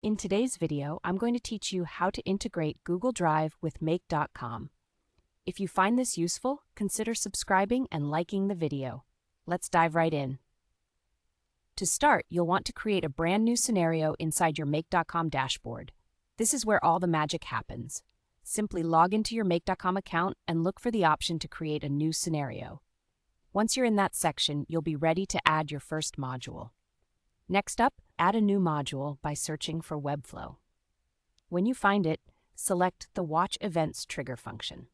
In today's video, I'm going to teach you how to integrate Google Drive with Make.com. If you find this useful, consider subscribing and liking the video. Let's dive right in. To start, you'll want to create a brand new scenario inside your Make.com dashboard. This is where all the magic happens. Simply log into your Make.com account and look for the option to create a new scenario. Once you're in that section, you'll be ready to add your first module. Next up, add a new module by searching for Webflow. When you find it, select the Watch Events trigger function.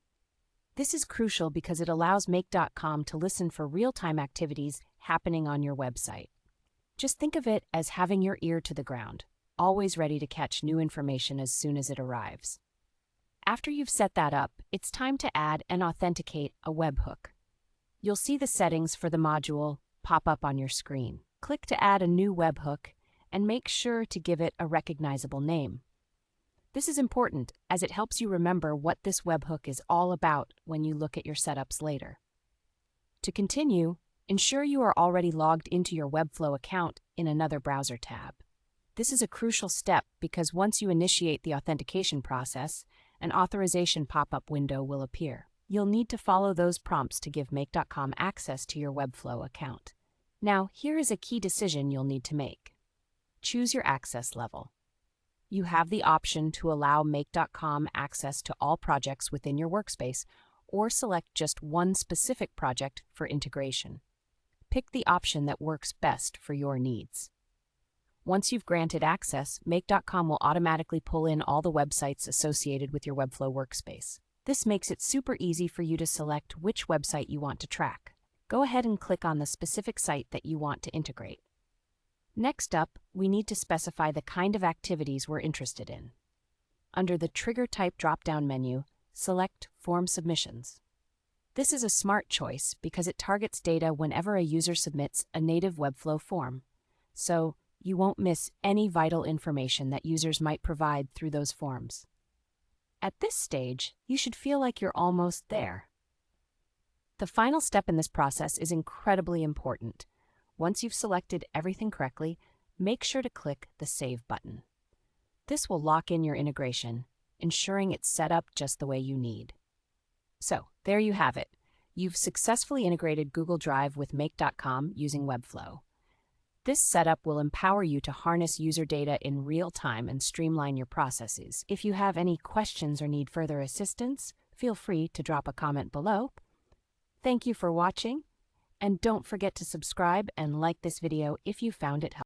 This is crucial because it allows Make.com to listen for real-time activities happening on your website. Just think of it as having your ear to the ground, always ready to catch new information as soon as it arrives. After you've set that up, it's time to add and authenticate a webhook. You'll see the settings for the module pop up on your screen. Click to add a new webhook and make sure to give it a recognizable name. This is important as it helps you remember what this webhook is all about when you look at your setups later. To continue, ensure you are already logged into your Webflow account in another browser tab. This is a crucial step because once you initiate the authentication process, an authorization pop-up window will appear. You'll need to follow those prompts to give Make.com access to your Webflow account. Now, here is a key decision you'll need to make. Choose your access level. You have the option to allow Make.com access to all projects within your workspace or select just one specific project for integration. Pick the option that works best for your needs. Once you've granted access, Make.com will automatically pull in all the websites associated with your Webflow workspace. This makes it super easy for you to select which website you want to track. Go ahead and click on the specific site that you want to integrate. Next up, we need to specify the kind of activities we're interested in. Under the Trigger Type drop-down menu, select Form Submissions. This is a smart choice because it targets data whenever a user submits a native Webflow form, so you won't miss any vital information that users might provide through those forms. At this stage, you should feel like you're almost there. The final step in this process is incredibly important. Once you've selected everything correctly, make sure to click the Save button. This will lock in your integration, ensuring it's set up just the way you need. So, there you have it. You've successfully integrated Google Drive with Make.com using Webflow. This setup will empower you to harness user data in real time and streamline your processes. If you have any questions or need further assistance, feel free to drop a comment below. Thank you for watching, and don't forget to subscribe and like this video if you found it helpful.